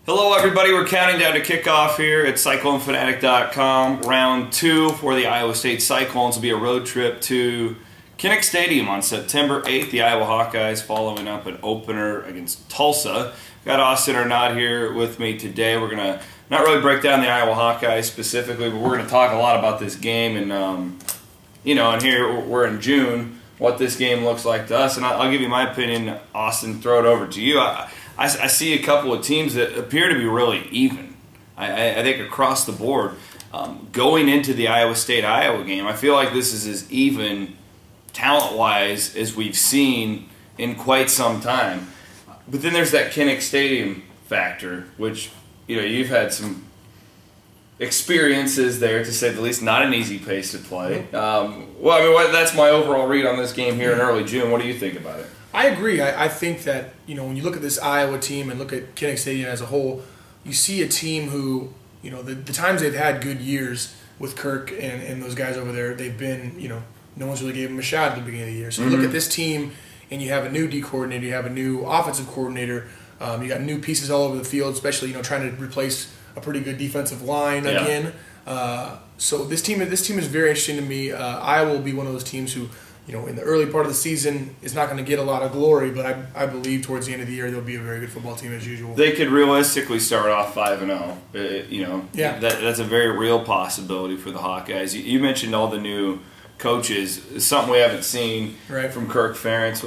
Hello everybody, we're counting down to kickoff here at CycloneFanatic.com. Round 2 for the Iowa State Cyclones will be a road trip to Kinnick Stadium on September 8th. The Iowa Hawkeyes following up an opener against Tulsa. Got Austin Arnott here with me today. We're going to not really break down the Iowa Hawkeyes specifically, but we're going to talk a lot about this game and, and here we're in June, what this game looks like to us. And I'll give you my opinion, Austin, throw it over to you. I see a couple of teams that appear to be really even. I think across the board, going into the Iowa State-Iowa game, I feel like this is as even talent-wise as we've seen in quite some time. But then there's that Kinnick Stadium factor, which you've had some experiences there, to say the least. Not an easy pace to play. That's my overall read on this game here in early June. What do you think about it? I agree. I think that, when you look at this Iowa team and look at Kinnick Stadium as a whole, you see a team who, the times they've had good years with Kirk and those guys over there, they've been, no one's really gave them a shot at the beginning of the year. So you look at this team and you have a new D coordinator, you have a new offensive coordinator, you got new pieces all over the field, especially, trying to replace a pretty good defensive line again. So this team is very interesting to me. Iowa will be one of those teams who, in the early part of the season, is not going to get a lot of glory, but I believe towards the end of the year they'll be a very good football team as usual. They could realistically start off 5-0. That's a very real possibility for the Hawkeyes. You mentioned all the new coaches, something we haven't seen from Kirk Ferentz.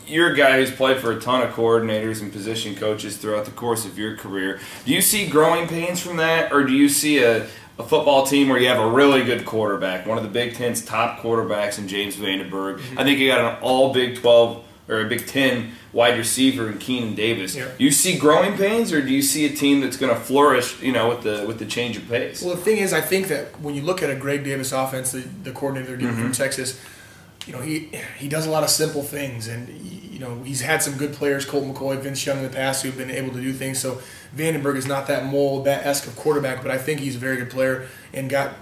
You're a guy who's played for a ton of coordinators and position coaches throughout the course of your career. Do you see growing pains from that, or do you see a football team where you have a really good quarterback, one of the Big Ten's top quarterbacks in James Vandenberg? I think you got an all Big 12 or a Big 10 wide receiver in Keenan Davis. Do you see growing pains, or do you see a team that's going to flourish, with the change of pace? Well, the thing is, I think that when you look at a Greg Davis offense, the coordinator they're getting from Texas, he does a lot of simple things, and he's had some good players, Colt McCoy, Vince Young in the past, who've been able to do things. So Vandenberg is not that mold, that esque of quarterback, but I think he's a very good player and got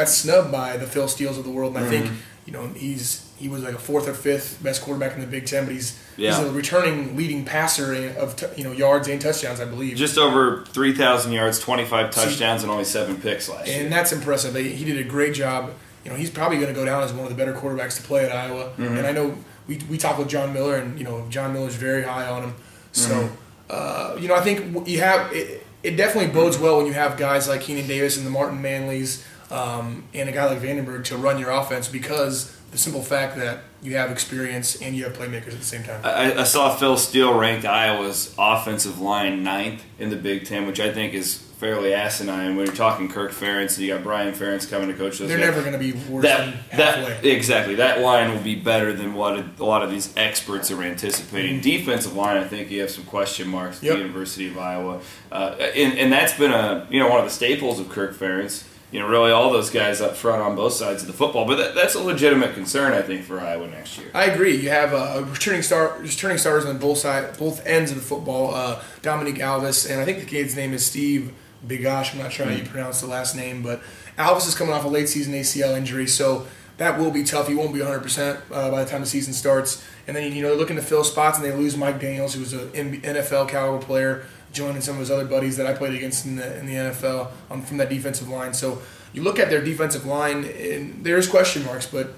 snubbed by the Phil Steeles of the world. And I think he was like a 4th or 5th best quarterback in the Big Ten, but he's a returning leading passer of yards and touchdowns, I believe. Just over 3,000 yards, 25 touchdowns, and only 7 picks last year. And that's impressive. He did a great job. He's probably going to go down as one of the better quarterbacks to play at Iowa. And I know we talked with John Miller, and John Miller's very high on him. So I think you have it definitely bodes well when you have guys like Keenan Davis and the Martin Manleys and a guy like Vandenberg to run your offense, because the simple fact that you have experience and you have playmakers at the same time. I saw Phil Steele ranked Iowa's offensive line 9th in the Big Ten, which I think is fairly asinine when you're talking Kirk Ferentz. You got Brian Ferentz coming to coach those guys. They're never going to be worse than halfway. Exactly. That line will be better than what a lot of these experts are anticipating. Defensive line, I think you have some question marks at the University of Iowa. And that's been one of the staples of Kirk Ferentz. Really all those guys up front on both sides of the football. But that's a legitimate concern, I think, for Iowa next year. I agree. You have returning starters on both ends of the football. Dominique Alves, and I think the kid's name is Steve Bigosh. I'm not sure how you pronounce the last name, but Alves is coming off a late season ACL injury, so that will be tough. He won't be 100% by the time the season starts. And then they're looking to fill spots, and they lose Mike Daniels, who was an NFL caliber player, joining some of his other buddies that I played against in the NFL from that defensive line. So you look at their defensive line, and there's question marks, but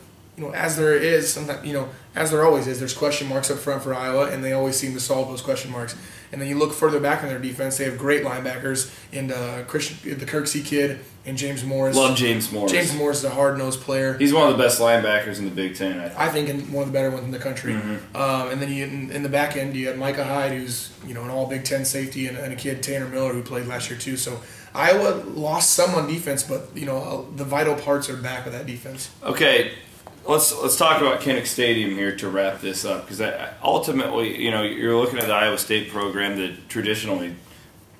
as there is, sometimes as there always is, there's question marks up front for Iowa, and they always seem to solve those question marks. And then you look further back in their defense; they have great linebackers in the Kirksey kid and James Morris. Love James Morris. James Morris is a hard-nosed player. He's one of the best linebackers in the Big Ten, I think, and one of the better ones in the country. And then in the back end, you had Micah Hyde, who's an all Big Ten safety, and a kid Tanner Miller, who played last year too. So Iowa lost some on defense, but the vital parts are back of that defense. Okay. Let's talk about Kinnick Stadium here to wrap this up, because ultimately, you're looking at the Iowa State program that traditionally,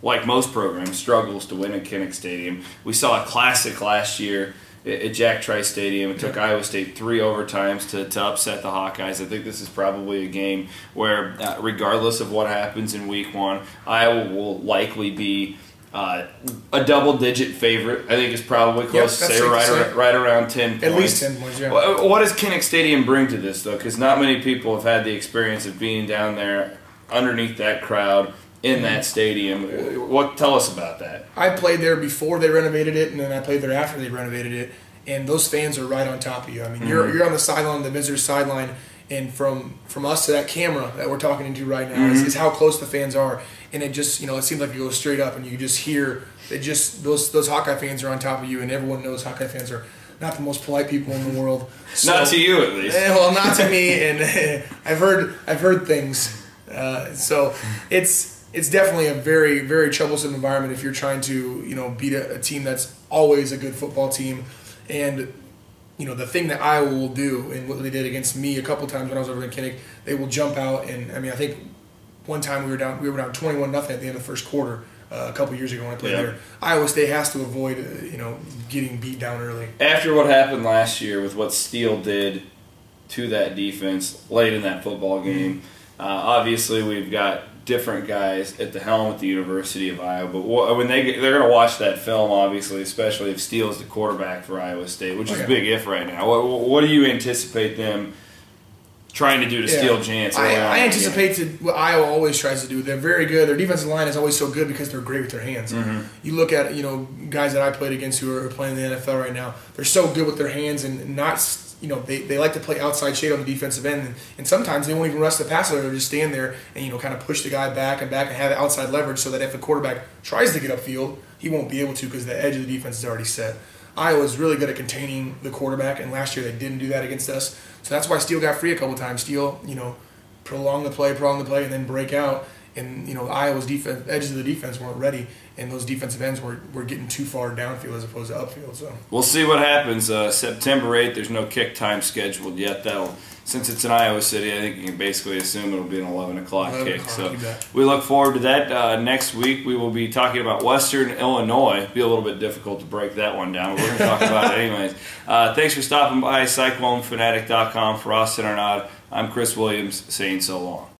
like most programs, struggles to win at Kinnick Stadium. We saw a classic last year at Jack Trice Stadium. It took Iowa State 3 overtimes to upset the Hawkeyes. I think this is probably a game where, regardless of what happens in Week 1, Iowa will likely be a double-digit favorite. I think it's probably close to say right around 10 points. At least 10 points, yeah. What does Kinnick Stadium bring to this, though? Because not many people have had the experience of being down there underneath that crowd in that stadium. Tell us about that. I played there before they renovated it, and then I played there after they renovated it. And those fans are right on top of you. I mean, you're on the sideline, the visitor sideline, and from us to that camera that we're talking into right now is how close the fans are. And it just, it seems like you go straight up, and you just hear that just those Hawkeye fans are on top of you, and everyone knows Hawkeye fans are not the most polite people in the world. So, not to you, at least. Well, not to me, and I've heard things. So it's definitely a very, very troublesome environment if you're trying to beat a team that's always a good football team. And the thing that Iowa will do, and what they did against me a couple times when I was over in Kinnick, they will jump out. And I think one time we were down 21-0 at the end of the first quarter a couple years ago when I played there. Iowa State has to avoid getting beat down early. After what happened last year with what Steele did to that defense late in that football game, obviously we've got different guys at the helm at the University of Iowa, but when they're going to watch that film, obviously, especially if Steele's the quarterback for Iowa State, which is a big if right now. What do you anticipate them trying to do to steal Jance? I anticipate what Iowa always tries to do. They're very good. Their defensive line is always so good because they're great with their hands. You look at guys that I played against who are playing in the NFL right now. They're so good with their hands and not. They like to play outside shade on the defensive end, and sometimes they won't even rush the passer. They'll just stand there and kind of push the guy back and have outside leverage so that if a quarterback tries to get upfield, he won't be able to because the edge of the defense is already set. Iowa's really good at containing the quarterback, and last year they didn't do that against us. So that's why Steele got free a couple times. Steele, prolong the play, and then break out. And Iowa's edges of the defense weren't ready, and those defensive ends were getting too far downfield as opposed to upfield. So we'll see what happens. September 8th, there's no kick time scheduled yet. Since it's in Iowa City, I think you can basically assume it'll be an 11 o'clock kick. So we look forward to that. Next week we will be talking about Western Illinois. It'll be a little bit difficult to break that one down, but we're going to talk about it anyways. Thanks for stopping by CycloneFanatic.com. For Austin Arnaud, I'm Chris Williams saying so long.